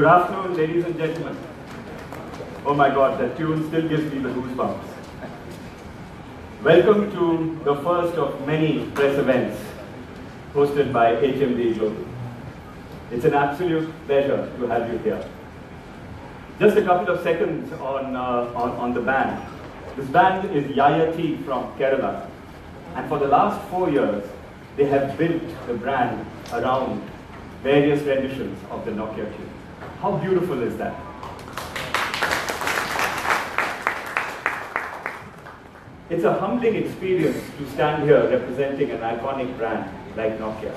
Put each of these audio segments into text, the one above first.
Good afternoon, ladies and gentlemen. Oh my God, that tune still gives me the goosebumps. Welcome to the first of many press events hosted by HMD Global. It's an absolute pleasure to have you here. Just a couple of seconds on the band. This band is Yaya T from Kerala, and for the last 4 years, they have built the brand around various renditions of the Nokia tune. How beautiful is that? It's a humbling experience to stand here representing an iconic brand like Nokia.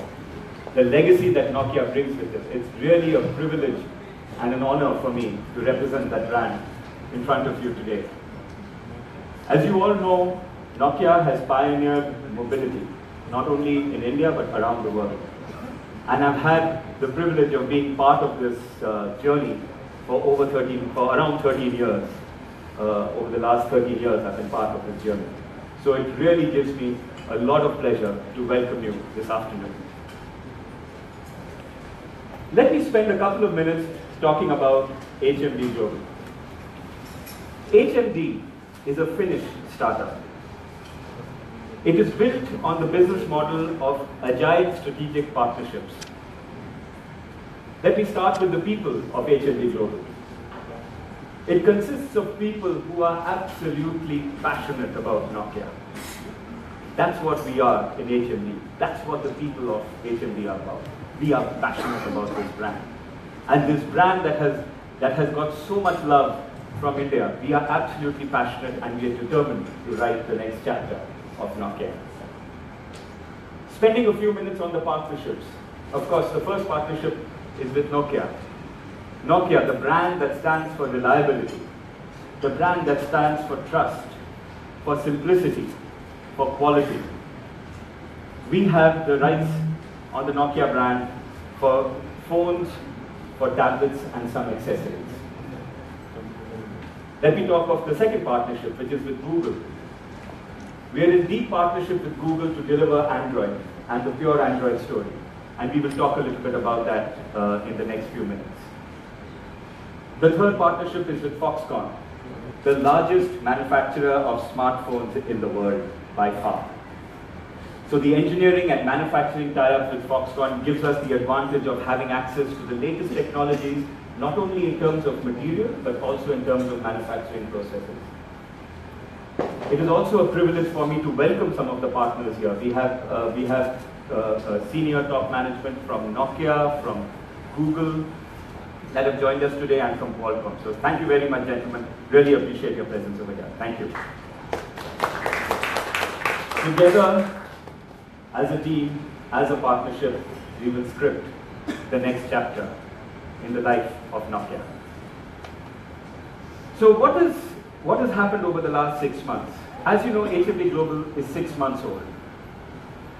The legacy that Nokia brings with it, it's really a privilege and an honor for me to represent that brand in front of you today. As you all know, Nokia has pioneered mobility, not only in India but around the world. And I've had the privilege of being part of this journey for around 13 years. Over the last 13 years, I've been part of this journey. So it really gives me a lot of pleasure to welcome you this afternoon. Let me spend a couple of minutes talking about HMD Global. HMD is a Finnish startup. It is built on the business model of agile strategic partnerships. Let me start with the people of HMD Global. It consists of people who are absolutely passionate about Nokia. That's what we are in HMD. That's what the people of HMD are about. We are passionate about this brand. And this brand that has got so much love from India, we are absolutely passionate and we are determined to write the next chapter of Nokia. Spending a few minutes on the partnerships. Of course, the first partnership is with Nokia. Nokia, the brand that stands for reliability, the brand that stands for trust, for simplicity, for quality. We have the rights on the Nokia brand for phones, for tablets, and some accessories. Let me talk of the second partnership, which is with Google. We are in deep partnership with Google to deliver Android and the pure Android story. And we will talk a little bit about that in the next few minutes. The third partnership is with Foxconn, the largest manufacturer of smartphones in the world by far. So the engineering and manufacturing tie-ups with Foxconn gives us the advantage of having access to the latest technologies, not only in terms of material, but also in terms of manufacturing processes. It is also a privilege for me to welcome some of the partners here. We have senior top management from Nokia, from Google, that have joined us today, and from Qualcomm. So thank you very much, gentlemen. Really appreciate your presence over here. Thank you. Together, as a team, as a partnership, we will script the next chapter in the life of Nokia. So what has happened over the last 6 months? As you know, HMD Global is 6 months old.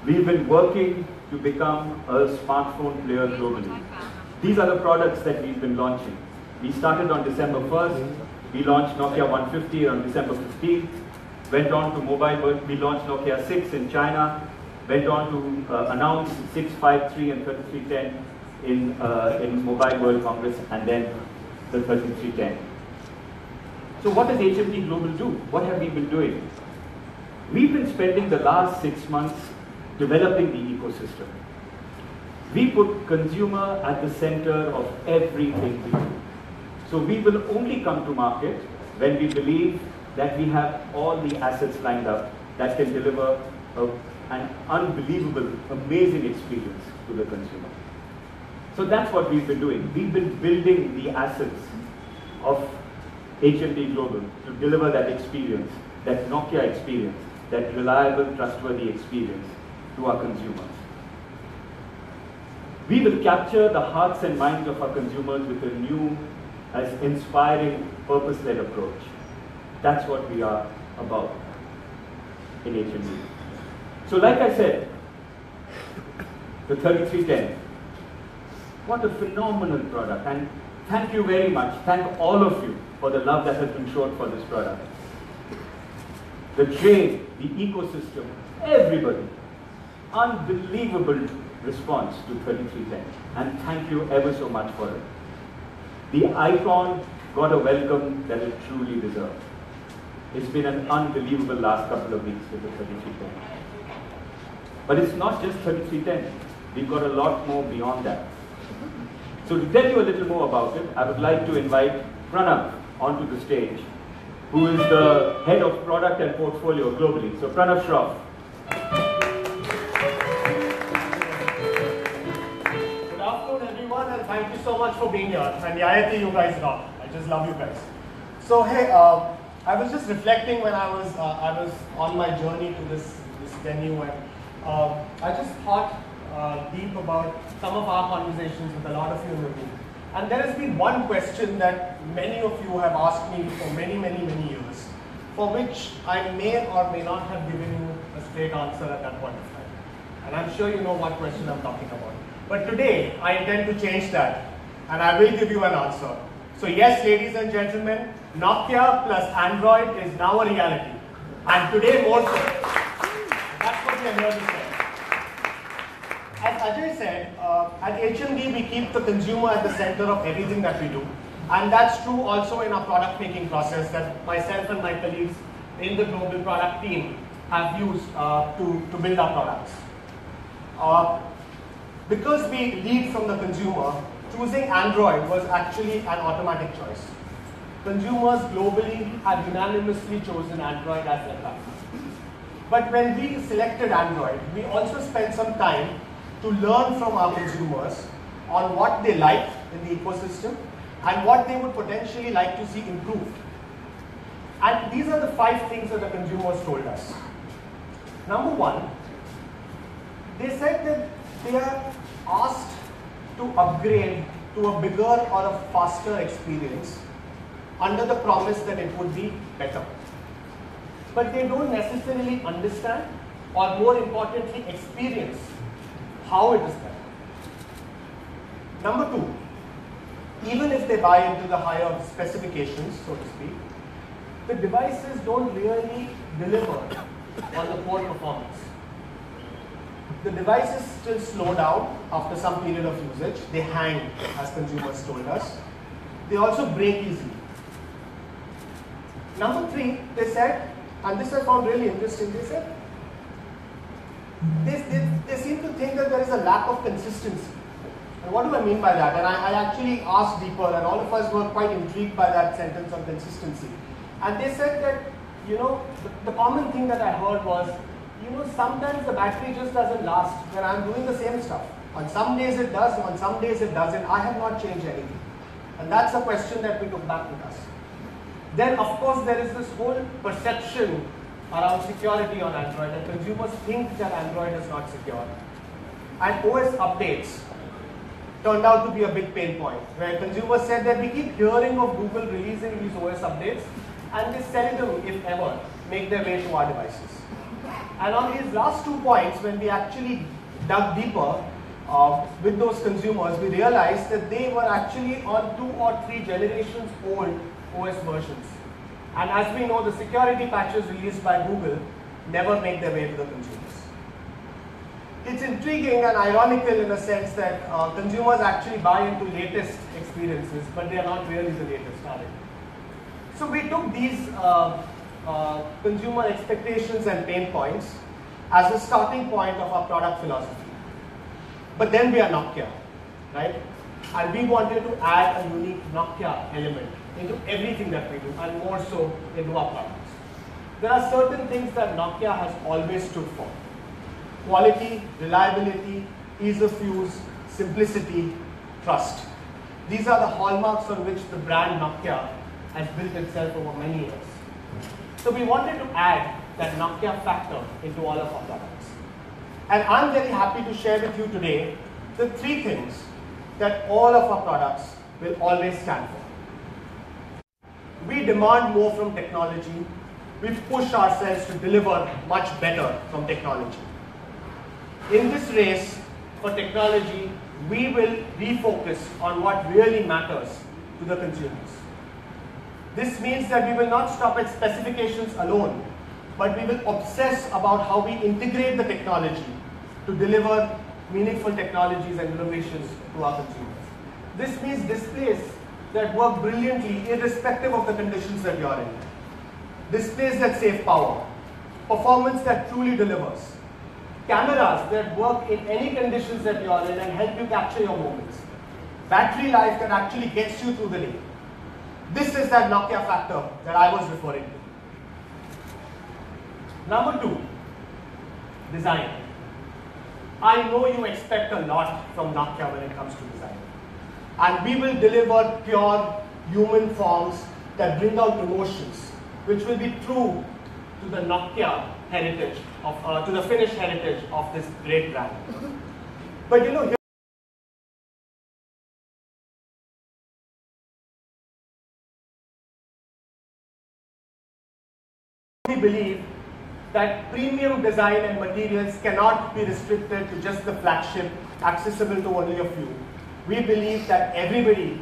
We've been working to become a smartphone player globally. These are the products that we've been launching. We started on December 1st. We launched Nokia 150 on December 15th. Went on to mobile world. We launched Nokia 6 in China. Went on to announce 653 and 3310 in Mobile World Congress, and then the 3310. So what does HMD Global do? What have we been doing? We've been spending the last 6 months developing the ecosystem. We put consumer at the center of everything we do. So we will only come to market when we believe that we have all the assets lined up that can deliver an unbelievable, amazing experience to the consumer. So that's what we've been doing. We've been building the assets of HMD Global to deliver that experience, that Nokia experience, that reliable, trustworthy experience to our consumers. We will capture the hearts and minds of our consumers with a new, as inspiring, purpose-led approach. That's what we are about in HMD. So like I said, the 3310, what a phenomenal product. And thank you very much. Thank all of you for the love that has been shown for this product. The trade, the ecosystem, everybody. Unbelievable response to 3310, and thank you ever so much for it. The icon got a welcome that it truly deserved. It's been an unbelievable last couple of weeks with the 3310. But it's not just 3310. We've got a lot more beyond that. So to tell you a little more about it, I would like to invite Pranav onto the stage, who is the head of product and portfolio globally. So Pranav Shroff. Good afternoon everyone, and thank you so much for being here. And the IIT, you guys rock. I just love you guys. So hey, I was just reflecting when I was on my journey to this venue, and I just thought deep about some of our conversations with a lot of you in the room. And there has been one question that many of you have asked me for many years, for which I may or may not have given you a straight answer at that point of time. And I'm sure you know what question I'm talking about. But today, I intend to change that, and I will give you an answer. So yes, ladies and gentlemen, Nokia plus Android is now a reality. And today more so. That's what we are here to say. As Ajay said, at HMD we keep the consumer at the center of everything that we do. And that's true also in our product making process that myself and my colleagues in the global product team have used to build our products. Because we lead from the consumer, choosing Android was actually an automatic choice. Consumers globally have unanimously chosen Android as their platform. But when we selected Android, we also spent some time to learn from our consumers on what they like in the ecosystem and what they would potentially like to see improved. And these are the 5 things that the consumers told us. Number 1, they said that they are asked to upgrade to a bigger or a faster experience under the promise that it would be better. But they don't necessarily understand, or more importantly, experience how it is better. Number 2, even if they buy into the higher specifications, so to speak, the devices don't really deliver on the core performance. The devices still slow down after some period of usage. They hang, as consumers told us. They also break easily. Number 3, they said, and this I found really interesting, they said, they seem to think that there is a lack of consistency. And what do I mean by that? And I actually asked deeper, and all of us were quite intrigued by that sentence on consistency. And they said that, the common thing that I heard was, sometimes the battery just doesn't last when I'm doing the same stuff. On some days it does, on some days it doesn't. I have not changed anything. And that's a question that we took back with us. Then, of course, there is this whole perception around security on Android, and consumers think that Android is not secure. And OS updates turned out to be a big pain point, where consumers said that we keep hearing of Google releasing these OS updates, and they seldom, if ever, make their way to our devices. And on these last 2 points, when we actually dug deeper with those consumers, we realized that they were actually on 2 or 3 generations old OS versions. And as we know, the security patches released by Google never make their way to the consumers. It's intriguing and ironical in a sense that consumers actually buy into latest experiences, but they are not really the latest, are they? So we took these consumer expectations and pain points as a starting point of our product philosophy. But then we are Nokia, right? And we wanted to add a unique Nokia element into everything that we do, and more so into our products. There are certain things that Nokia has always stood for: quality, reliability, ease of use, simplicity, trust. These are the hallmarks on which the brand Nokia has built itself over many years. So we wanted to add that Nokia factor into all of our products. And I'm very happy to share with you today the 3 things that all of our products will always stand for. We demand more from technology. We push ourselves to deliver much better from technology. In this race for technology, we will refocus on what really matters to the consumers. This means that we will not stop at specifications alone, but we will obsess about how we integrate the technology to deliver meaningful technologies and innovations to our consumers. This means displays that work brilliantly irrespective of the conditions that you're in. Displays that save power. Performance that truly delivers. Cameras that work in any conditions that you're in and help you capture your moments. Battery life that actually gets you through the day. This is that Nokia factor that I was referring to. Number 2, design. I know you expect a lot from Nokia when it comes to design. And we will deliver pure human forms that bring out emotions, which will be true to the Nokia heritage, to the Finnish heritage of this great brand. But you know, we believe that premium design and materials cannot be restricted to just the flagship, accessible to only a few. We believe that everybody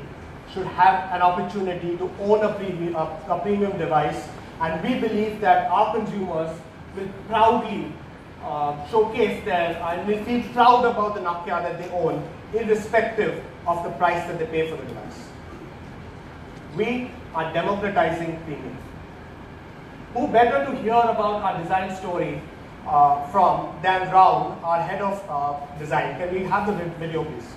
should have an opportunity to own a premium device, and we believe that our consumers will proudly showcase and will feel proud about the Nokia that they own, irrespective of the price that they pay for the device. We are democratizing premium. Who better to hear about our design story from than Raul, our head of design. Can we have the video, please?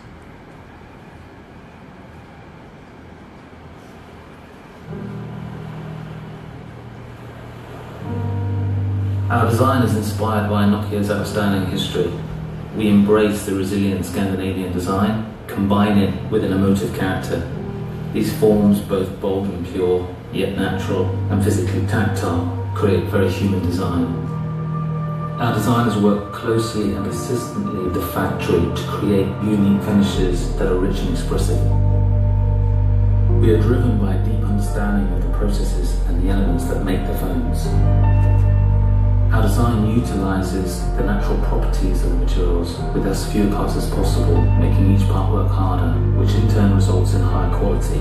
Our design is inspired by Nokia's outstanding history. We embrace the resilient Scandinavian design, combine it with an emotive character. These forms, both bold and pure, yet natural and physically tactile, create very human design. Our designers work closely and persistently with the factory to create unique finishes that are rich and expressive. We are driven by a deep understanding of the processes and the elements that make the phones. Our design utilizes the natural properties of the materials with as few parts as possible, making each part work harder, which in turn results in higher quality.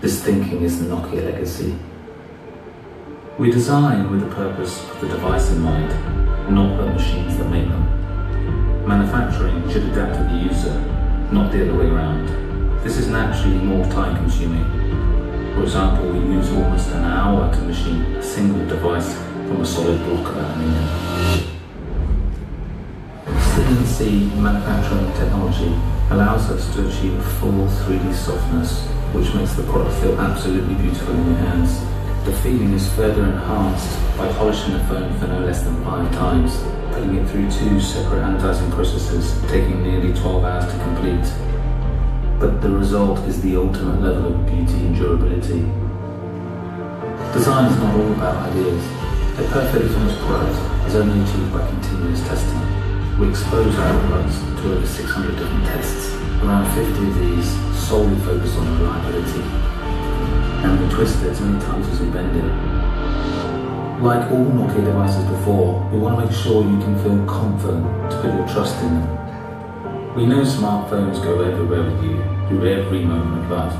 This thinking is the Nokia legacy. We design with the purpose of the device in mind, not the machines that make them. Manufacturing should adapt to the user, not the other way around. This is naturally more time consuming. For example, we use almost an hour to machine a single device from a solid block of aluminium. CNC manufacturing technology allows us to achieve full 3D softness, which makes the product feel absolutely beautiful in your hands. The feeling is further enhanced by polishing the phone for no less than 5 times, putting it through 2 separate anodizing processes, taking nearly 12 hours to complete. But the result is the ultimate level of beauty and durability. Design is not all about ideas. A perfectly finished product is only achieved by continuous testing. We expose our products to over 600 different tests. Around 50 of these solely focus on reliability. And we twist it as many times as we bend it. Like all Nokia devices before, we want to make sure you can feel confident to put your trust in them. We know smartphones go everywhere with you, through every moment of life.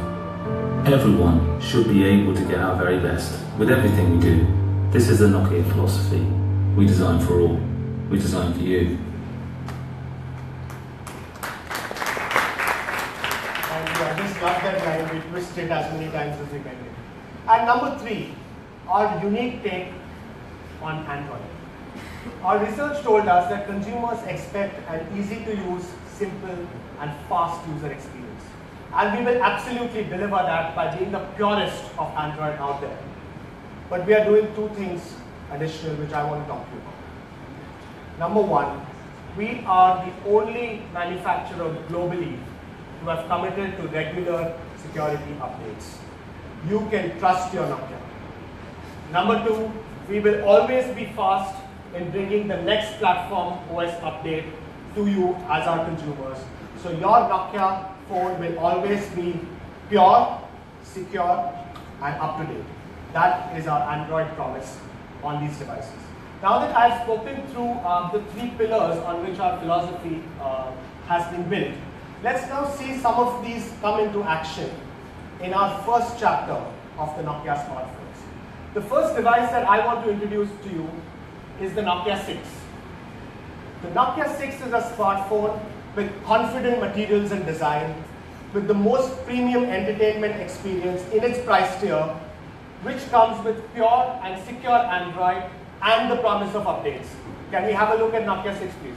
Everyone should be able to get our very best with everything we do. This is the Nokia philosophy. We design for all. We design for you. And I just love that line. We twist it as many times as we can. And number 3, our unique take on Android. Our research told us that consumers expect an easy-to-use, simple and fast user experience. And we will absolutely deliver that by being the purest of Android out there. But we are doing 2 things additional which I want to talk to you about. Number 1, we are the only manufacturer globally who have committed to regular security updates. You can trust your Nokia. Number 2, we will always be fast in bringing the next platform OS update to you as our consumers. So your Nokia phone will always be pure, secure and up to date. That is our Android promise on these devices. Now that I've spoken through the 3 pillars on which our philosophy has been built, let's now see some of these come into action in our first chapter of the Nokia smartphones. The first device that I want to introduce to you is the Nokia 6. The Nokia 6 is a smartphone with confident materials and design, with the most premium entertainment experience in its price tier, which comes with pure and secure Android and the promise of updates. Can we have a look at Nokia 6, please?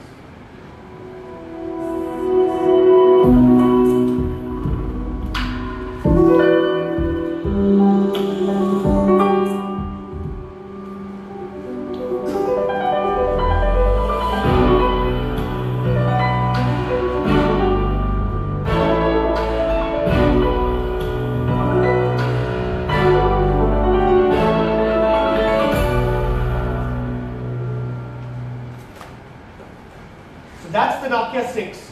That's the Nokia 6.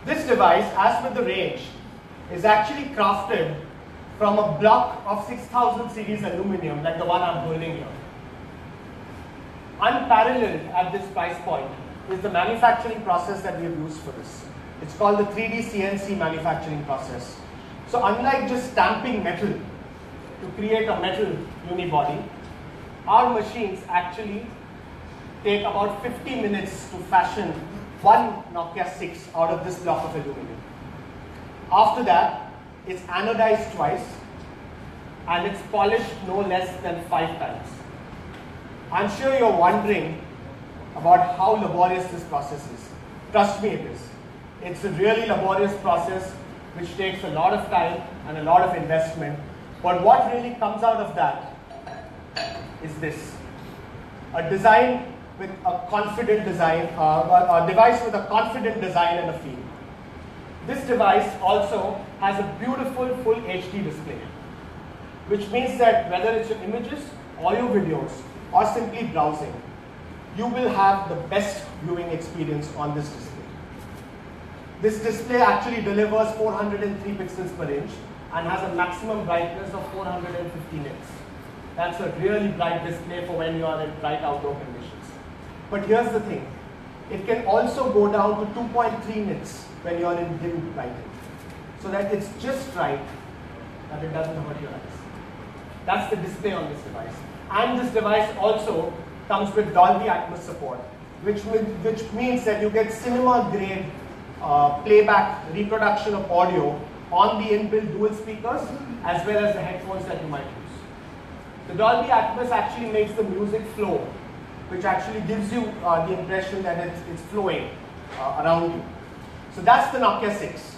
This device, as with the range, is actually crafted from a block of 6000 series aluminum like the one I'm holding here. Unparalleled at this price point is the manufacturing process that we have used for this. It's called the 3D CNC manufacturing process. So unlike just stamping metal to create a metal unibody, our machines actually take about 50 minutes to fashion one Nokia 6 out of this block of aluminum. After that, it's anodized twice and it's polished no less than 5 times. I'm sure you're wondering about how laborious this process is. Trust me, it is. It's a really laborious process which takes a lot of time and a lot of investment. But what really comes out of that is this. A design with a confident design, a device with a confident design and a feel. This device also has a beautiful full HD display, which means that whether it's your images or your videos or simply browsing, you will have the best viewing experience on this display. This display actually delivers 403 pixels per inch and has a maximum brightness of 450 nits. That's a really bright display for when you are in bright outdoor conditions. But here's the thing, it can also go down to 2.3 nits when you're in dim lighting. So that it's just right that it doesn't hurt your eyes. That's the display on this device. And this device also comes with Dolby Atmos support, which means that you get cinema grade playback reproduction of audio on the inbuilt dual speakers as well as the headphones that you might use. The Dolby Atmos actually makes the music flow, which actually gives you the impression that it's flowing around you. So that's the Nokia 6.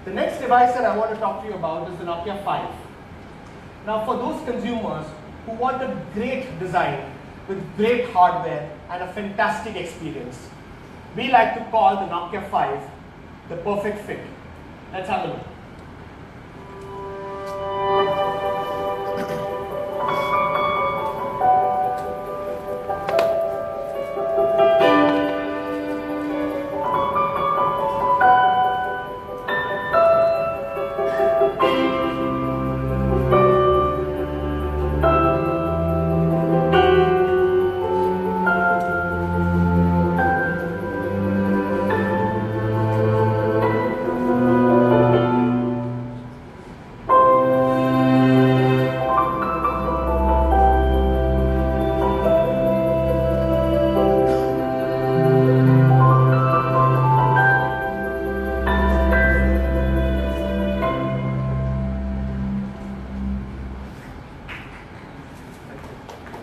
The next device that I want to talk to you about is the Nokia 5. Now for those consumers who want a great design with great hardware and a fantastic experience, we like to call the Nokia 5 the perfect fit. Let's have a look.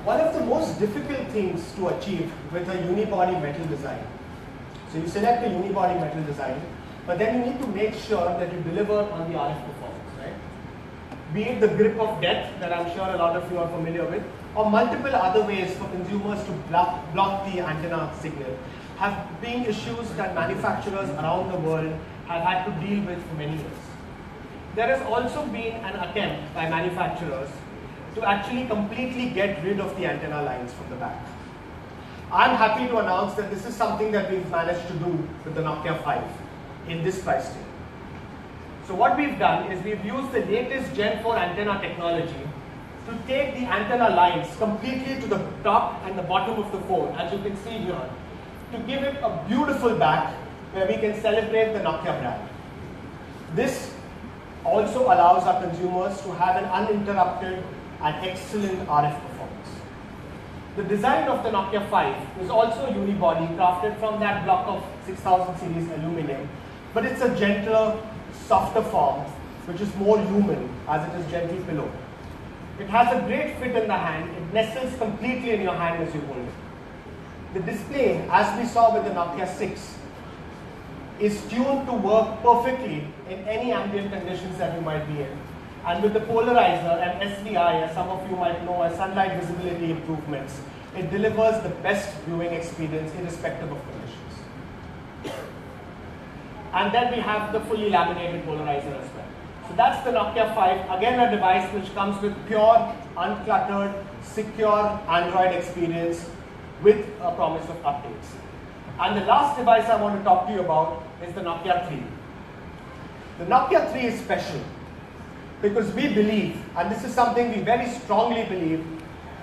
One of the most difficult things to achieve with a unibody metal design. So you select a unibody metal design, but then you need to make sure that you deliver on the RF performance, right? Be it the grip of death that I'm sure a lot of you are familiar with, or multiple other ways for consumers to block the antenna signal, have been issues that manufacturers around the world have had to deal with for many years. There has also been an attempt by manufacturers to actually completely get rid of the antenna lines from the back. I'm happy to announce that this is something that we've managed to do with the Nokia 5 in this price tier. So what we've done is we've used the latest Gen 4 antenna technology to take the antenna lines completely to the top and the bottom of the phone, as you can see here, to give it a beautiful back where we can celebrate the Nokia brand. This also allows our consumers to have an uninterrupted and excellent RF performance. The design of the Nokia 5 is also unibody crafted from that block of 6000 series aluminum, but it's a gentler, softer form, which is more human as it is gently pillowed. It has a great fit in the hand. It nestles completely in your hand as you hold it. The display, as we saw with the Nokia 6, is tuned to work perfectly in any ambient conditions that you might be in. And with the polarizer and SVI, as some of you might know as sunlight visibility improvements, it delivers the best viewing experience irrespective of conditions. And then we have the fully laminated polarizer as well. So that's the Nokia 5, again a device which comes with pure, uncluttered, secure Android experience with a promise of updates. And the last device I want to talk to you about is the Nokia 3. The Nokia 3 is special because we believe, and this is something we very strongly believe,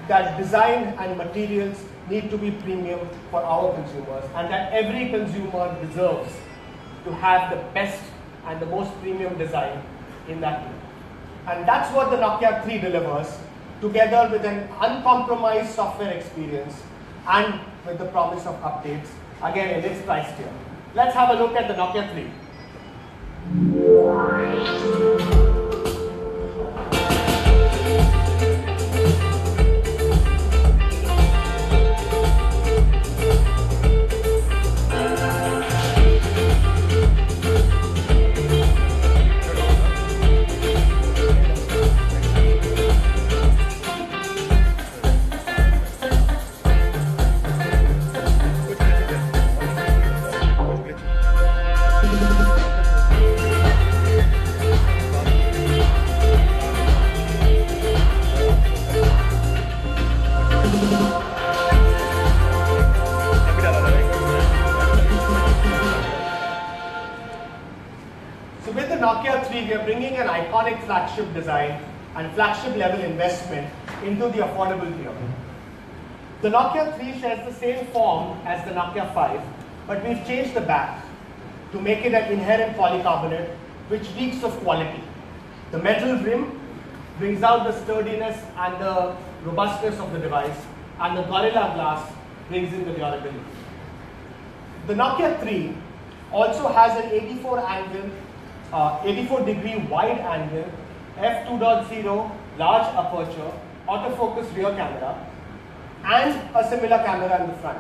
that design and materials need to be premium for our consumers, and that every consumer deserves to have the best and the most premium design in that way. And that's what the Nokia 3 delivers, together with an uncompromised software experience and with the promise of updates, again in its price tier. Let's have a look at the Nokia 3. We are bringing an iconic flagship design and flagship level investment into the affordable tier. The Nokia 3 shares the same form as the Nokia 5, but we've changed the back to make it an inherent polycarbonate which reeks of quality. The metal rim brings out the sturdiness and the robustness of the device, and the Gorilla Glass brings in the durability. The Nokia 3 also has an 84 degree wide angle, f2.0 large aperture, autofocus rear camera, and a similar camera in the front.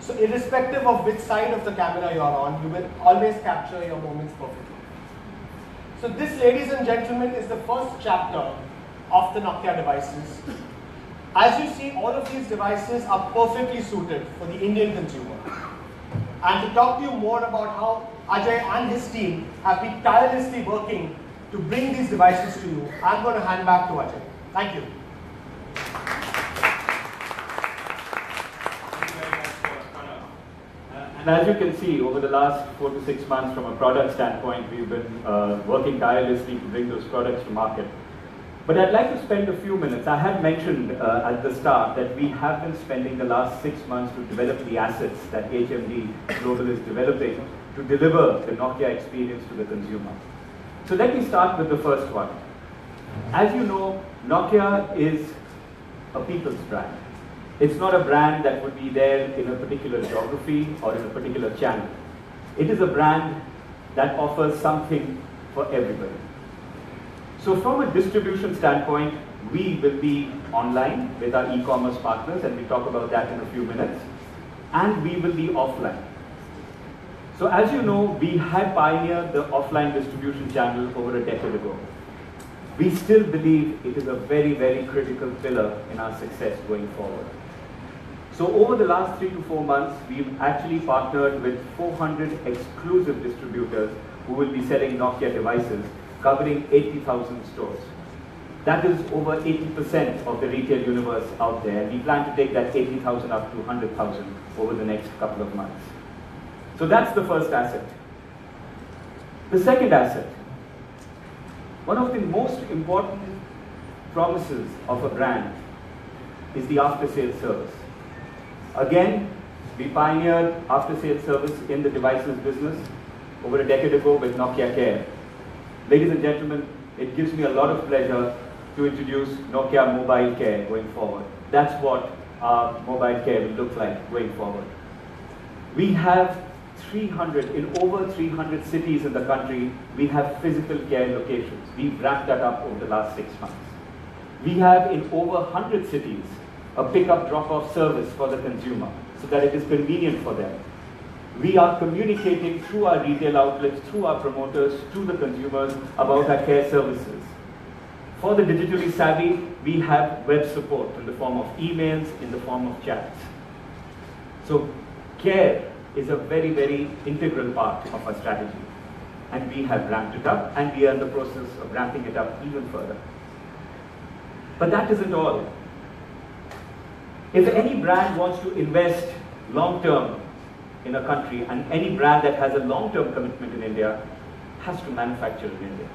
So irrespective of which side of the camera you are on, you will always capture your moments perfectly. So this, ladies and gentlemen, is the first chapter of the Nokia devices. As you see, all of these devices are perfectly suited for the Indian consumer. And to talk to you more about how Ajay and his team have been tirelessly working to bring these devices to you, I'm going to hand back to Ajay. Thank you. And as you can see, over the last 4 to 6 months, from a product standpoint, we've been working tirelessly to bring those products to market. But I'd like to spend a few minutes. I had mentioned at the start that we have been spending the last 6 months to develop the assets that HMD Global is developing to deliver the Nokia experience to the consumer. So let me start with the first one. As you know, Nokia is a people's brand. It's not a brand that would be there in a particular geography or in a particular channel. It is a brand that offers something for everybody. So from a distribution standpoint, we will be online with our e-commerce partners, and we'll talk about that in a few minutes, and we will be offline. So as you know, we had pioneered the offline distribution channel over a decade ago. We still believe it is a very, very critical pillar in our success going forward. So over the last 3 to 4 months, we've actually partnered with 400 exclusive distributors who will be selling Nokia devices, covering 80,000 stores. That is over 80% of the retail universe out there. We plan to take that 80,000 up to 100,000 over the next couple of months. So that's the first asset. The second asset, one of the most important promises of a brand is the after-sales service. Again, we pioneered after-sales service in the devices business over a decade ago with Nokia Care. Ladies and gentlemen, it gives me a lot of pleasure to introduce Nokia Mobile Care going forward. That's what our mobile care will look like going forward. We have in over 300 cities in the country, we have physical care locations. We've ramped that up over the last 6 months. We have in over 100 cities a pick-up drop-off service for the consumer so that it is convenient for them. We are communicating through our retail outlets, through our promoters, to the consumers about our care services. For the digitally savvy, we have web support in the form of emails, in the form of chats. So care is a very, very integral part of our strategy. And we have ramped it up, and we are in the process of ramping it up even further. But that isn't all. If any brand wants to invest long-term in a country, and any brand that has a long-term commitment in India has to manufacture in India.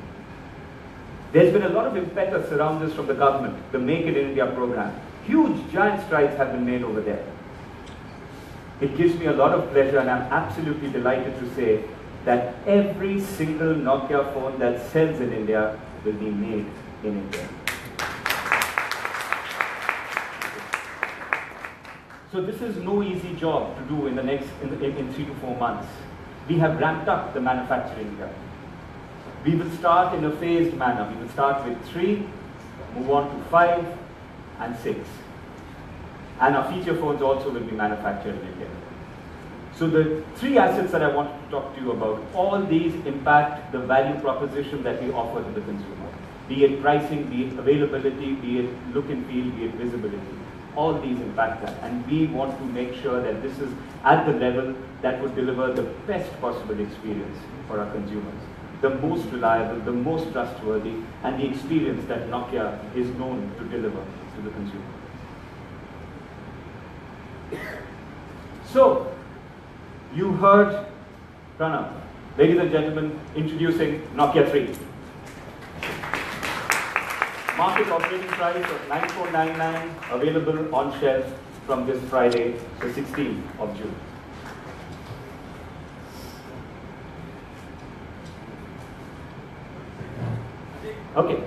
There's been a lot of impetus around this from the government, the Make in India program. Huge, giant strides have been made over there. It gives me a lot of pleasure, and I'm absolutely delighted to say that every single Nokia phone that sells in India will be made in India. So this is no easy job to do in 3 to 4 months. We have ramped up the manufacturing here. We will start in a phased manner. We will start with 3, move on to 5 and 6. And our feature phones also will be manufactured in India. So the 3 assets that I wanted to talk to you about, all these impact the value proposition that we offer to the consumer. Be it pricing, be it availability, be it look and feel, be it visibility. All these impact that, and we want to make sure that this is at the level that would deliver the best possible experience for our consumers. The most reliable, the most trustworthy, and the experience that Nokia is known to deliver to the consumer. So, you heard Pranav. Ladies and gentlemen, introducing Nokia 3. Market operating price of 9499, available on shelf from this Friday, the 16th of June. Okay.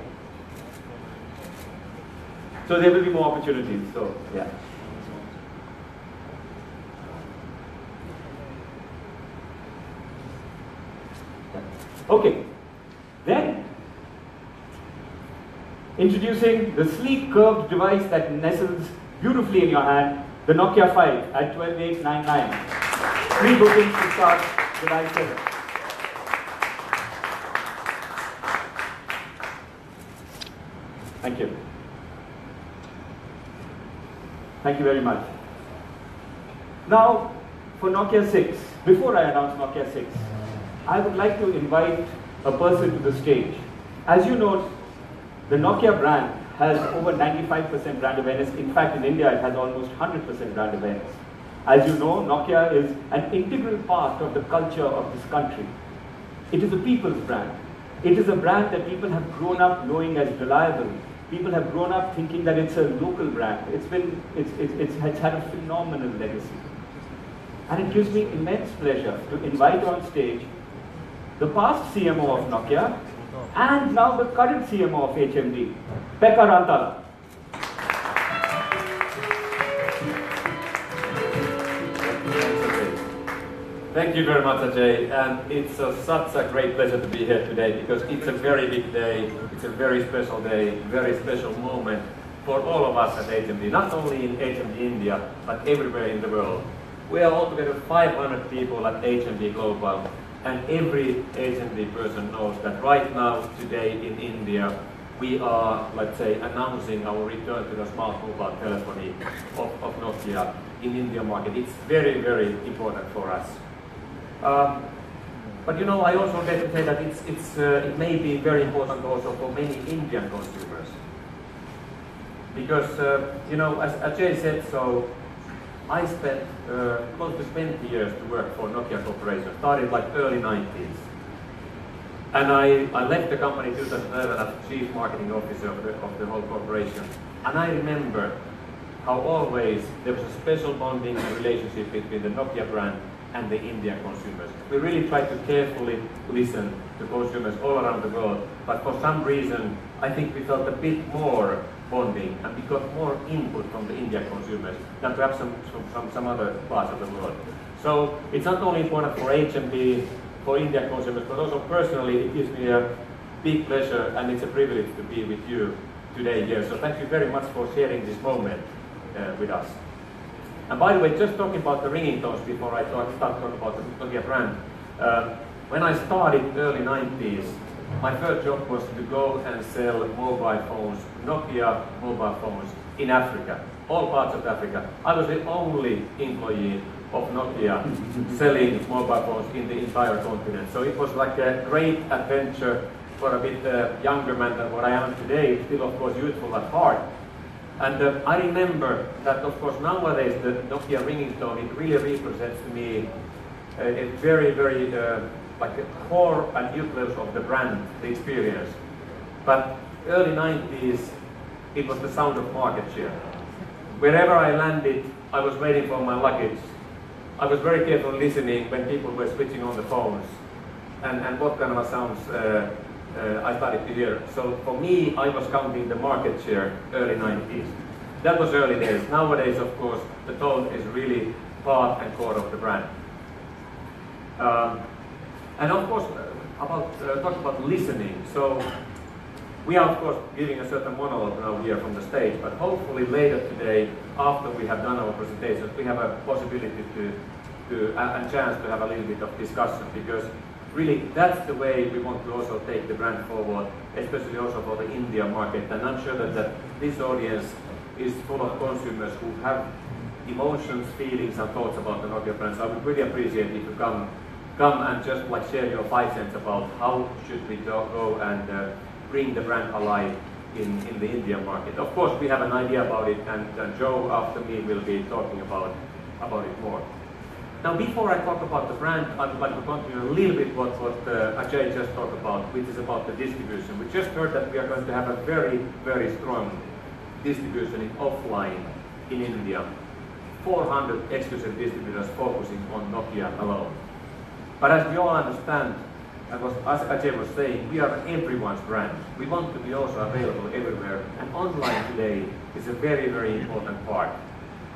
So there will be more opportunities. So yeah. Okay. Then introducing the sleek curved device that nestles beautifully in your hand, the Nokia 5 at 12899. Free bookings to start July 7th. Thank you. Thank you very much. Now, for Nokia 6, before I announce Nokia 6, I would like to invite a person to the stage. As you know, the Nokia brand has over 95% brand awareness. In fact, in India, it has almost 100% brand awareness. As you know, Nokia is an integral part of the culture of this country. It is a people's brand. It is a brand that people have grown up knowing as reliable. People have grown up thinking that it's a local brand. It's had a phenomenal legacy. And it gives me immense pleasure to invite on stage the past CMO of Nokia and now the current CMO of HMD, Pekka Rantala. Thank you very much, Ajay, and it's such a great pleasure to be here today because it's a very big day, it's a very special day, very special moment for all of us at HMD, not only in HMD India, but everywhere in the world. We are altogether 500 people at HMD Global, and every HMD person knows that right now, today in India, we are, let's say, announcing our return to the smart mobile telephony of Nokia in India market. It's very, very important for us. But you know, I also get to say that it may be very important also for many Indian consumers. Because, you know, as Ajay said, so I spent close to 20 years to work for Nokia Corporation, started like early 90s. And I left the company in 2011 as Chief Marketing Officer of the whole corporation. And I remember how always there was a special bonding and relationship between the Nokia brand and the Indian consumers. We really tried to carefully listen to consumers all around the world, but for some reason, I think we felt a bit more bonding, and we got more input from the Indian consumers than perhaps from some other parts of the world. So it's not only important for HMD, for Indian consumers, but also personally it gives me a big pleasure and it's a privilege to be with you today here. So thank you very much for sharing this moment with us. And by the way, just talking about the ringing tones before I start talking about the Nokia brand. When I started early 90s, my first job was to go and sell mobile phones, Nokia mobile phones in Africa, all parts of Africa. I was the only employee of Nokia selling mobile phones in the entire continent. So it was like a great adventure for a bit younger man than what I am today, still of course youthful at heart. And I remember that of course nowadays the Nokia ringing tone, it really represents to me a very, very like a core and nucleus of the brand, the experience. But early 90s, it was the sound of market share. Wherever I landed, I was waiting for my luggage. I was very careful listening when people were switching on the phones and what kind of sounds I started to hear. So for me, I was counting the market share early 90s. That was early days. Nowadays, of course, the tone is really part and core of the brand. And of course, talk about listening. So we are of course giving a certain monologue now here from the stage, but hopefully later today, after we have done our presentations, we have a possibility and chance to have a little bit of discussion, because really that's the way we want to also take the brand forward, especially also for the India market. And I'm sure that this audience is full of consumers who have emotions, feelings and thoughts about the Nokia brand. So I would really appreciate if you come and just like share your 5 cents about how should we go and bring the brand alive in the Indian market. Of course, we have an idea about it, and Joe after me will be talking about it more. Now, before I talk about the brand, I would like to continue a little bit what Ajay just talked about, which is about the distribution. We just heard that we are going to have a very, very strong distribution in offline in India. 400 exclusive distributors focusing on Nokia alone. But as we all understand, and as Ajay was saying, we are everyone's brand. We want to be also available everywhere, and online today is a very, very important part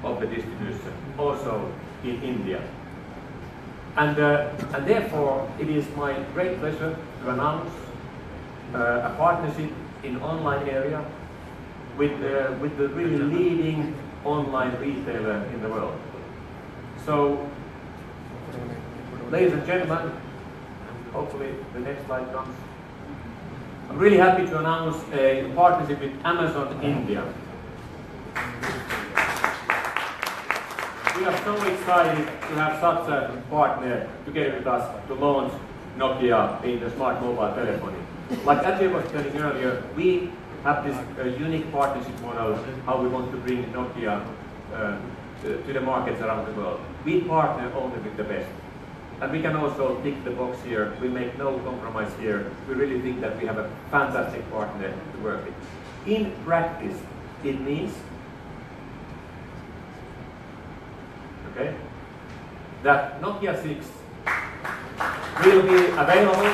of the distribution, also in India. And therefore, it is my great pleasure to announce a partnership in online area with the really leading online retailer in the world. So, ladies and gentlemen, hopefully the next slide comes. I'm really happy to announce a partnership with Amazon India. We are so excited to have such a partner together with us to launch Nokia in the smart mobile telephony. Like Ajay was telling earlier, we have this unique partnership model, how we want to bring Nokia to the markets around the world. We partner only with the best. And we can also tick the box here. We make no compromise here. We really think that we have a fantastic partner to work with. In practice, it means that Nokia 6 will be available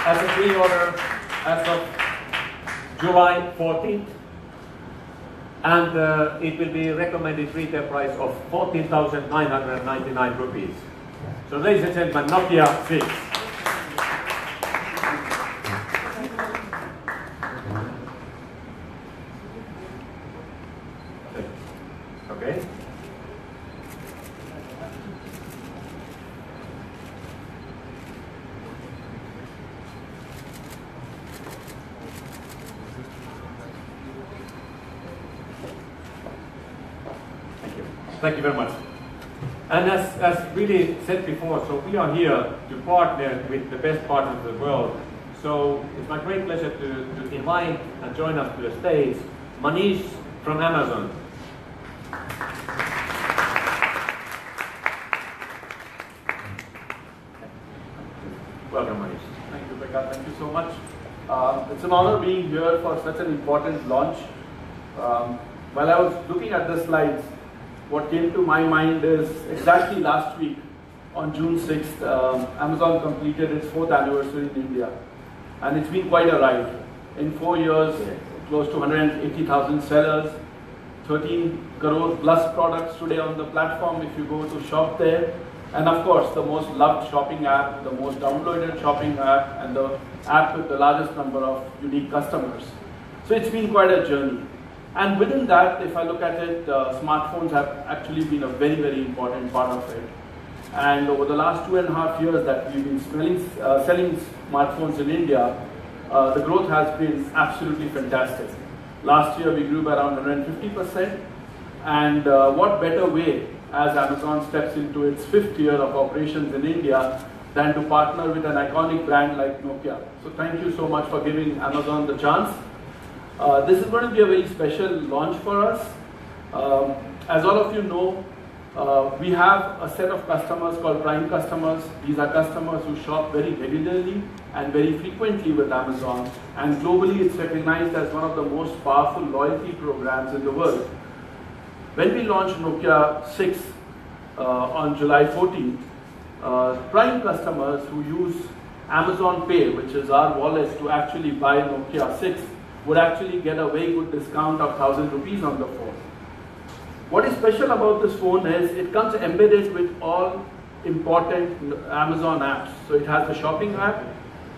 as a pre-order as of July 14th. And it will be recommended retail price of 14,999 rupees. So ladies and gentlemen, Nokia 6. Okay. Thank you very much. And as really said before, so we are here to partner with the best partners of the world. So it's my great pleasure to invite and join us to the stage Manish from Amazon. Welcome, Manish. Thank you, Becca. Thank you so much. It's an honor being here for such an important launch. While I was looking at the slides, what came to my mind is exactly last week, on June 6th, Amazon completed its 4th anniversary in India. And it's been quite a ride. In 4 years, close to 180,000 sellers, 13 crore plus products today on the platform if you go to shop there. And of course, the most loved shopping app, the most downloaded shopping app, and the app with the largest number of unique customers. So it's been quite a journey. And within that, if I look at it, smartphones have actually been a very, very important part of it. And over the last 2.5 years that we've been selling smartphones in India, the growth has been absolutely fantastic. Last year we grew by around 150%. And what better way as Amazon steps into its 5th year of operations in India than to partner with an iconic brand like Nokia. So thank you so much for giving Amazon the chance. This is going to be a very special launch for us. As all of you know, we have a set of customers called Prime customers. These are customers who shop very regularly and very frequently with Amazon. And globally, it's recognized as one of the most powerful loyalty programs in the world. When we launched Nokia 6 on July 14th, Prime customers who use Amazon Pay, which is our wallet, to actually buy Nokia 6, would actually get a very good discount of 1,000 rupees on the phone. What is special about this phone is it comes embedded with all important Amazon apps. So it has the shopping app,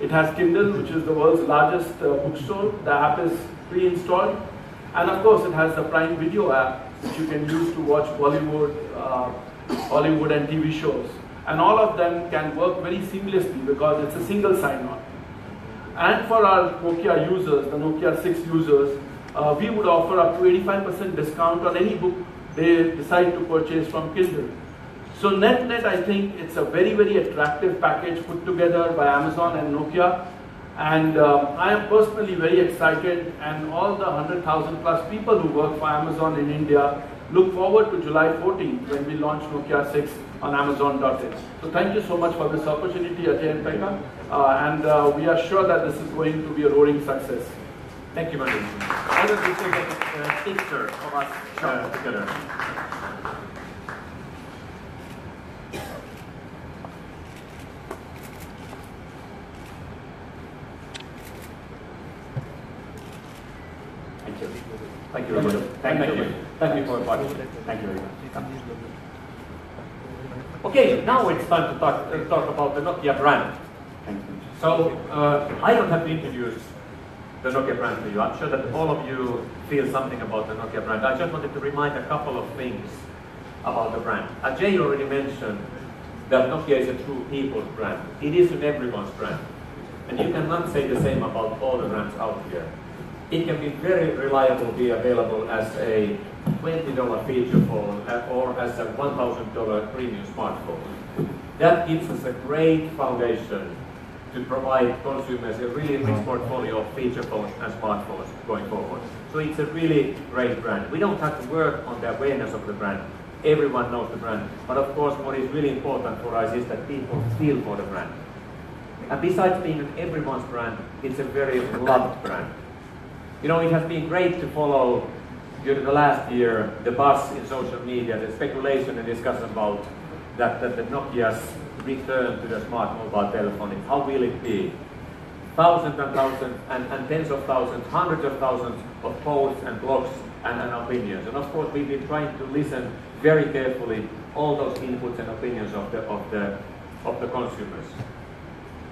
it has Kindle, which is the world's largest bookstore. The app is pre-installed. And of course, it has the Prime Video app, which you can use to watch Bollywood, Hollywood and TV shows. And all of them can work very seamlessly because it's a single sign-on. And for our Nokia users, the Nokia 6 users, we would offer up to 85% discount on any book they decide to purchase from Kindle. So net, I think it's a very, very attractive package put together by Amazon and Nokia. And I am personally very excited, and all the 100,000 plus people who work for Amazon in India look forward to July 14th when we launch Nokia 6 on Amazon.in. So thank you so much for this opportunity, Ajay and Pekka. And we are sure that this is going to be a roaring success. Thank you very much. Why don't we take a picture of us together? Thank you. Thank you very much. Thank you. Thank you for your participation. Thank you very much. Okay, now it's time to talk about the Nokia brand. So I don't have to introduce the Nokia brand to you. I'm sure that all of you feel something about the Nokia brand. I just wanted to remind a couple of things about the brand. Ajay already mentioned that Nokia is a true people's brand. It is an everyone's brand. And you cannot say the same about all the brands out here. It can be very reliably available as a $20 feature phone or as a $1,000 premium smartphone. That gives us a great foundation to provide consumers a really rich portfolio of feature phones and smartphones going forward. So it's a really great brand. We don't have to work on the awareness of the brand. Everyone knows the brand. But of course, what is really important for us is that people feel for the brand. And besides being an everyone's brand, it's a very loved brand. You know, it has been great to follow during the last year the buzz in social media, the speculation and discussion about that the Nokia's return to the smart mobile telephone. How will it be? Thousands and thousands and tens of thousands, hundreds of thousands of posts and blogs and opinions. And of course, we've been trying to listen very carefully all those inputs and opinions of the consumers.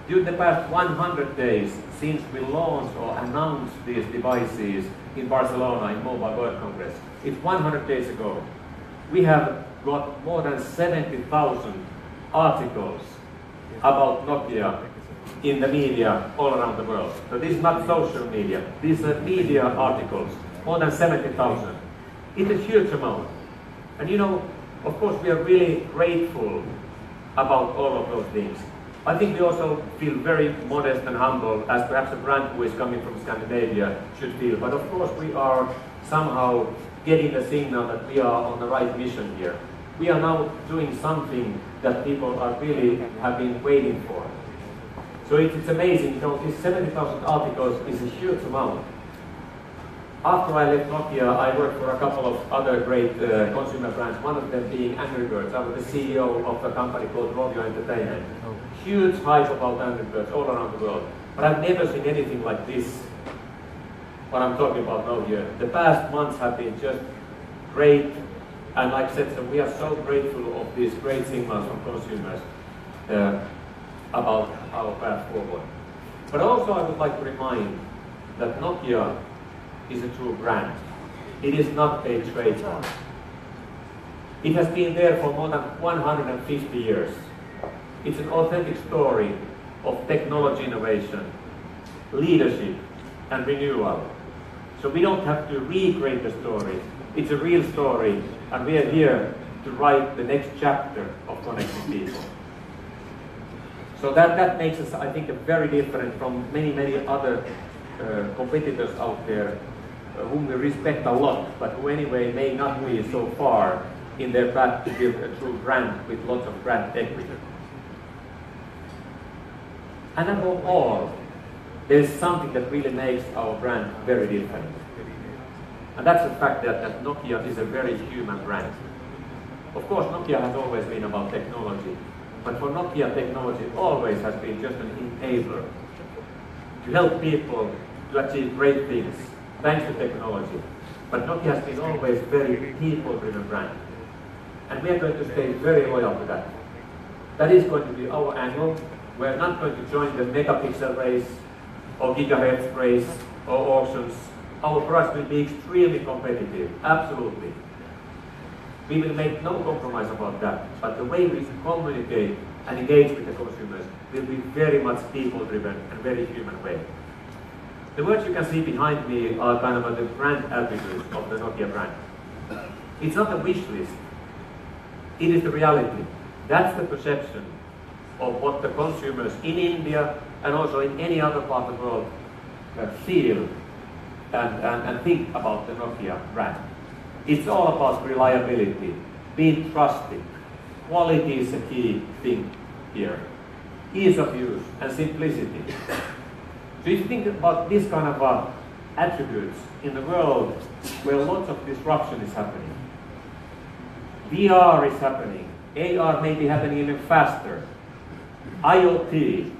During the past 100 days since we launched or announced these devices in Barcelona in Mobile World Congress, it's 100 days ago, we have got more than 70,000 articles about Nokia in the media all around the world. So this is not social media, these are media articles, more than 70,000. It's a huge amount. And you know, of course we are really grateful about all of those things. I think we also feel very modest and humble, as perhaps a brand who is coming from Scandinavia should feel. But of course we are somehow getting the signal that we are on the right mission here. We are now doing something that people are really have been waiting for. So it's amazing, you know, these 70,000 articles is a huge amount. After I left Nokia, I worked for a couple of other great consumer brands, one of them being Angry Birds. I was the CEO of a company called Rovio Entertainment. Huge hype about Angry Birds all around the world. But I've never seen anything like this. what I'm talking about now here. The past months have been just great, and like I said, so we are so grateful of these great signals from consumers about our path forward. But also I would like to remind that Nokia is a true brand. It is not a trademark. It has been there for more than 150 years. It's an authentic story of technology innovation, leadership, and renewal. So we don't have to recreate the story. It's a real story, and we are here to write the next chapter of connecting people. So that makes us, I think, very different from many other competitors out there whom we respect a lot, but who anyway may not be so far in their path to build a true brand with lots of brand equity. And above all, there's something that really makes our brand very different. And that's the fact that Nokia is a very human brand. Of course, Nokia has always been about technology, but for Nokia, technology always has been just an enabler to help people to achieve great things thanks to technology. But Nokia has been always very people-driven brand. And we are going to stay very loyal to that. That is going to be our angle. We're not going to join the megapixel race or gigahertz race or auctions. Our products will be extremely competitive, absolutely. We will make no compromise about that, but the way we communicate and engage with the consumers will be very much people-driven and very human way. The words you can see behind me are kind of the brand attributes of the Nokia brand. It's not a wish list. It is the reality. That's the perception of what the consumers in India and also in any other part of the world feel and think about the Nokia brand. It's all about reliability, being trusted. Quality is a key thing here. Ease of use and simplicity. So if you think about this kind of attributes in the world where lots of disruption is happening, VR is happening, AR may be happening even faster, IoT,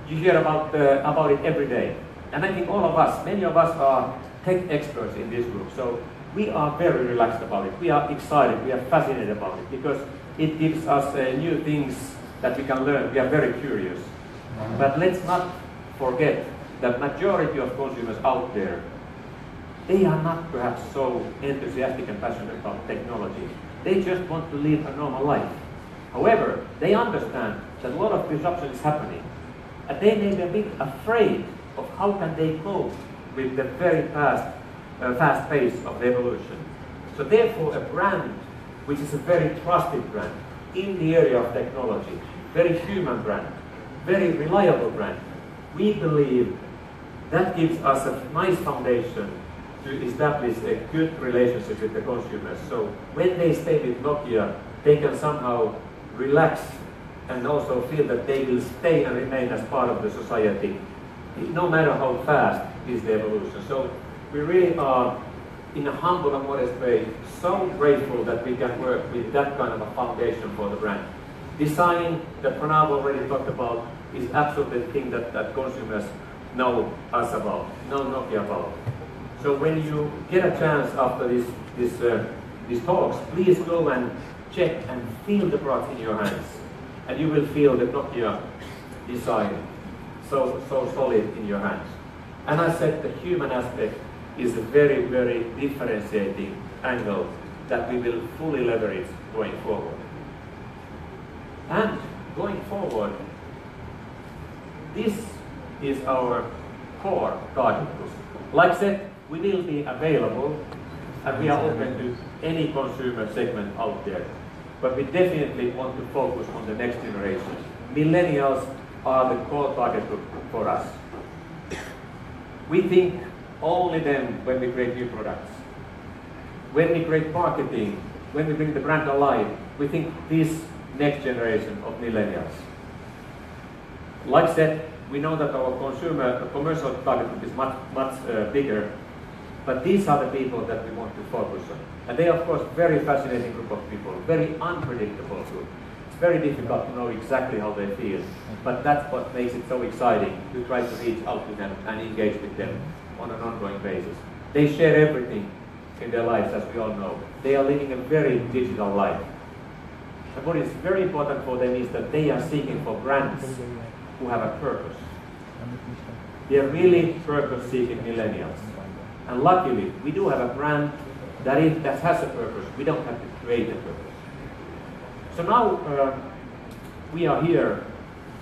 you hear about it every day. And I think all of us, many of us are tech experts in this group, so we are very relaxed about it. We are excited, we are fascinated about it, because it gives us new things that we can learn. We are very curious. But let's not forget that majority of consumers out there, they are not perhaps so enthusiastic and passionate about technology. They just want to live a normal life. However, they understand that a lot of disruption is happening, and they may be a bit afraid of how can they cope with the very fast pace of the evolution. So therefore, a brand which is a very trusted brand in the area of technology, very human brand, very reliable brand, we believe that gives us a nice foundation to establish a good relationship with the consumers. So when they stay with Nokia, they can somehow relax and also feel that they will stay and remain as part of the society, no matter how fast is the evolution. So we really are, in a humble and modest way, so grateful that we can work with that kind of a foundation for the brand. Design, that Pranav already talked about, is absolutely the thing that consumers know us about, know Nokia about. So when you get a chance after these talks, please go and check and feel the product in your hands. And you will feel the Nokia design so solid in your hands. And I said the human aspect is a very, very differentiating angle that we will fully leverage going forward. And going forward, this is our core target group. Like I said, we will be available and we are open to any consumer segment out there. But we definitely want to focus on the next generation. Millennials are the core target group for us. We think only then when we create new products. When we create marketing, when we bring the brand alive, we think this next generation of millennials. Like I said, we know that our commercial target group is much bigger, but these are the people that we want to focus on. And they are, of course, very fascinating group of people, very unpredictable group. It's very difficult to know exactly how they feel, but that's what makes it so exciting to try to reach out to them and engage with them on an ongoing basis. They share everything in their lives, as we all know. They are living a very digital life. And what is very important for them is that they are seeking for brands who have a purpose. They are really purpose-seeking millennials. And luckily, we do have a brand that has a purpose. We don't have to create a purpose. So now we are here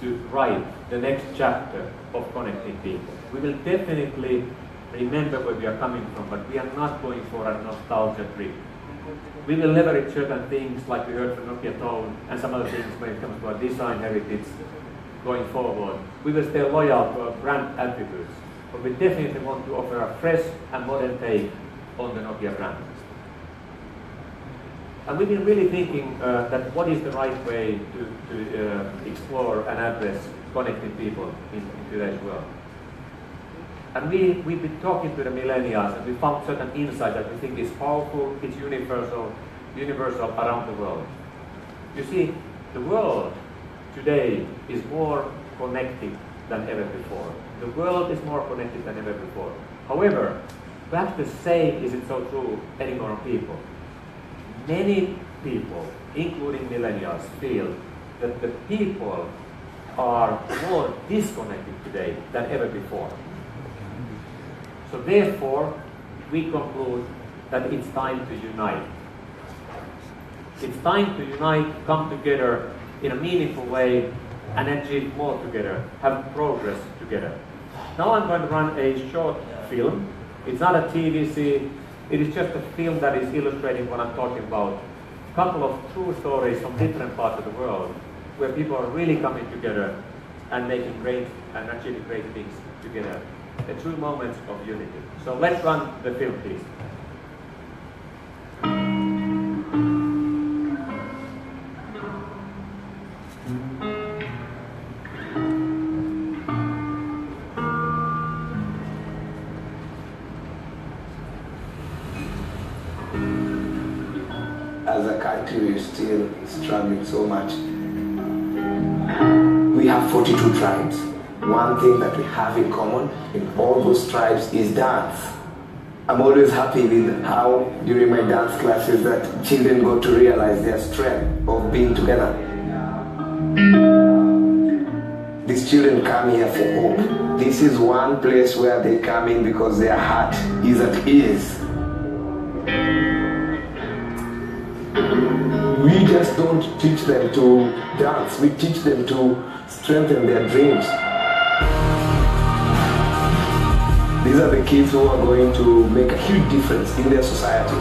to write the next chapter of connecting people. We will definitely remember where we are coming from, but we are not going for a nostalgia trip. We will leverage certain things like we heard from Nokia Tone and some other things when it comes to our design heritage going forward. We will stay loyal to our brand attributes, but we definitely want to offer a fresh and modern take on the Nokia brand. And we've been really thinking that what is the right way to explore and address connecting people in today's world. And we've been talking to the millennials, and we found certain insight that we think is powerful, it's universal around the world. You see, the world today is more connected than ever before. The world is more connected than ever before. However, perhaps the same isn't so true anymore on people. Many people, including millennials, feel that the people are more disconnected today than ever before. So therefore, we conclude that it's time to unite. It's time to unite, come together in a meaningful way, and achieve more together, have progress together. Now I'm going to run a short film. It's not a TVC, it is just a film that is illustrating what I'm talking about. A couple of true stories from different parts of the world where people are really coming together and making great and achieving great things together. The true moments of unity. So let's run the film, please. As a country, we're still struggling so much. We have 42 tribes. One thing that we have in common in all those tribes is dance. I'm always happy with how during my dance classes that children got to realize their strength of being together. These children come here for hope. This is one place where they come in because their heart is at ease. We just don't teach them to dance, we teach them to strengthen their dreams. These are the kids who are going to make a huge difference in their society.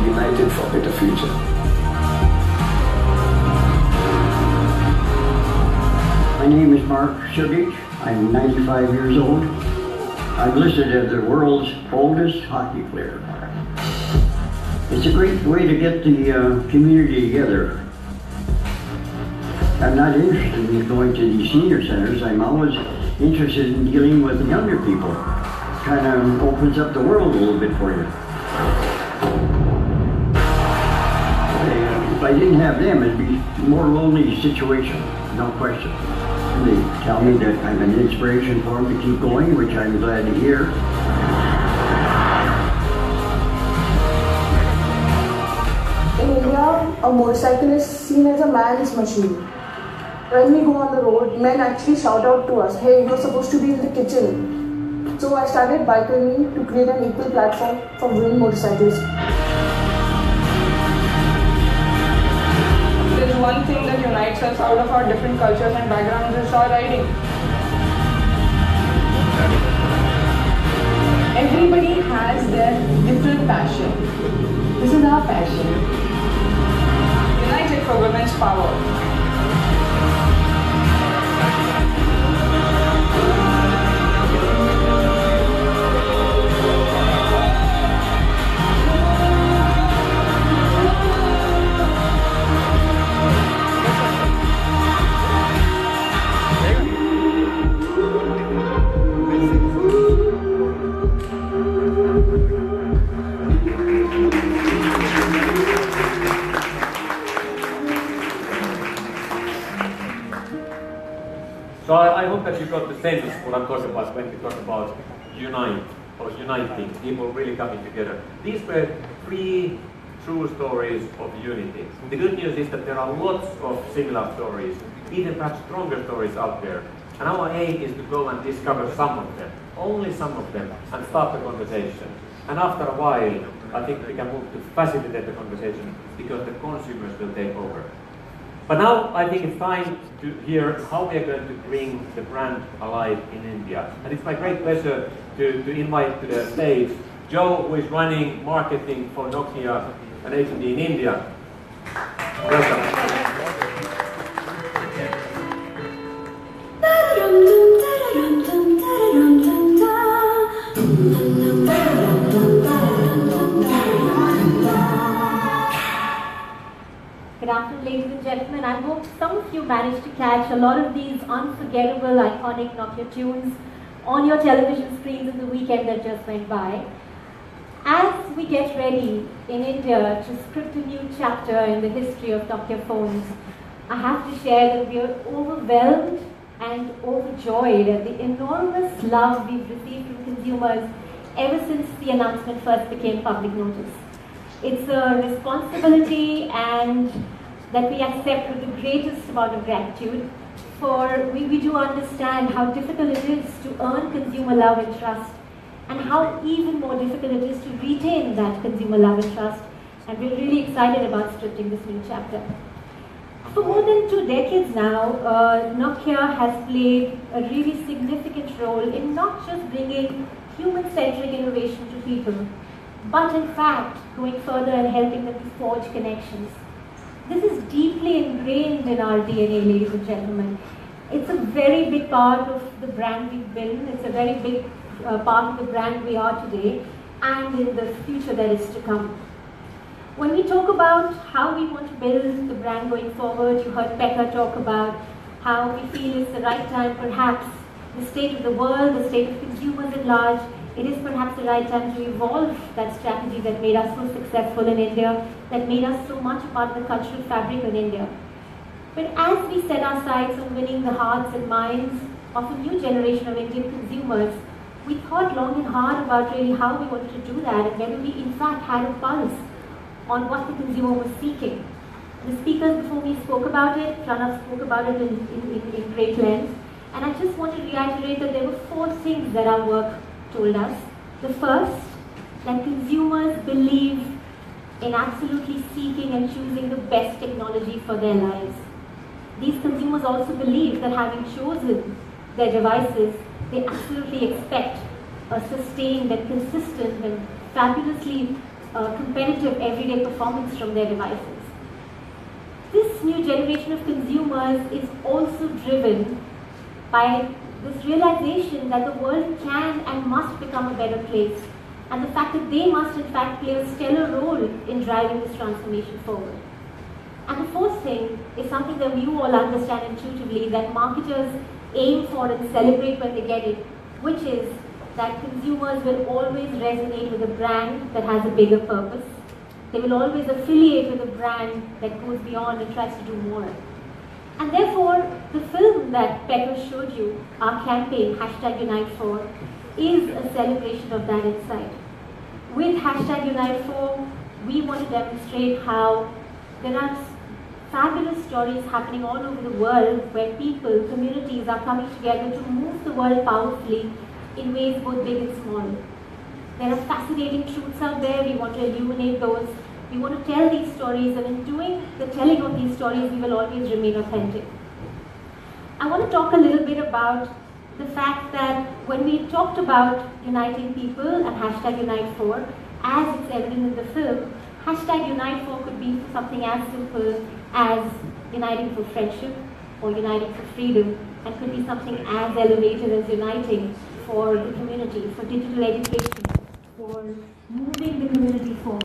United for a better future. My name is Mark Sugich. I'm 95 years old. I'm listed as the world's oldest hockey player. It's a great way to get the community together. I'm not interested in going to these senior centers. I'm always interested in dealing with the younger people. Kind of opens up the world a little bit for you. If I didn't have them, it'd be a more lonely situation, no question. And they tell me that I'm an inspiration for them to keep going, which I'm glad to hear. In India, a motorcycle is seen as a man's machine. When we go on the road, men actually shout out to us, hey, you're supposed to be in the kitchen. So I started Biker Me to create an equal platform for women motorcycles. There's one thing that unites us out of our different cultures and backgrounds is our riding. Everybody has their different passion. This is our passion. United for women's power. So I hope that you got the sense of what I'm talking about when we talk about unite or uniting, people really coming together. These were 3 true stories of unity. The good news is that there are lots of similar stories, even perhaps stronger stories out there. And our aim is to go and discover some of them, only some of them, and start the conversation. And after a while, I think we can move to facilitate the conversation because the consumers will take over. But now I think it's time to hear how we are going to bring the brand alive in India. And it's my great pleasure to invite to the stage Joe, who is running marketing for Nokia and HMD in India. Welcome. Good afternoon, ladies and gentlemen. I hope some of you managed to catch a lot of these unforgettable, iconic Nokia tunes on your television screens in the weekend that just went by. As we get ready in India to script a new chapter in the history of Nokia phones, I have to share that we are overwhelmed and overjoyed at the enormous love we've received from consumers ever since the announcement first became public notice. It's a responsibility and that we accept with the greatest amount of gratitude, for we do understand how difficult it is to earn consumer love and trust, and how even more difficult it is to retain that consumer love and trust, and we're really excited about scripting this new chapter. For more than 2 decades now, Nokia has played a really significant role in not just bringing human-centric innovation to people, but in fact going further and helping them to forge connections. This is deeply ingrained in our DNA, ladies and gentlemen. It's a very big part of the brand we've been, it's a very big part of the brand we are today, and in the future that is to come. When we talk about how we want to build the brand going forward, you heard Pekka talk about how we feel it's the right time, perhaps the state of the world, the state of consumers at large, it is perhaps the right time to evolve that strategy that made us so successful in India, that made us so much a part of the cultural fabric in India. But as we set our sights on winning the hearts and minds of a new generation of Indian consumers, we thought long and hard about really how we wanted to do that, and whether we in fact had a pulse on what the consumer was seeking. The speakers before me spoke about it, Pranav spoke about it in great length, and I just want to reiterate that there were 4 things that our work told us. The first, that consumers believe in absolutely seeking and choosing the best technology for their lives. These consumers also believe that having chosen their devices, they absolutely expect a sustained and consistent and fabulously competitive everyday performance from their devices. This new generation of consumers is also driven by this realization that the world can and must become a better place, and the fact that they must in fact play a stellar role in driving this transformation forward. And the 4th thing is something that you all understand intuitively, that marketers aim for and celebrate when they get it, which is that consumers will always resonate with a brand that has a bigger purpose. They will always affiliate with a brand that goes beyond and tries to do more. And therefore, the film that Pekka showed you, our campaign, #Unite4, is a celebration of that insight. With #Unite4, we want to demonstrate how there are fabulous stories happening all over the world where people, communities are coming together to move the world powerfully in ways both big and small. There are fascinating truths out there, we want to illuminate those. We want to tell these stories, and in doing the telling of these stories, we will always remain authentic. I want to talk a little bit about the fact that when we talked about uniting people and #Unite4, as it's evident in the film, #Unite4 could be something as simple as uniting for friendship or uniting for freedom, and could be something as elevated as uniting for the community, for digital education, for moving the community forward.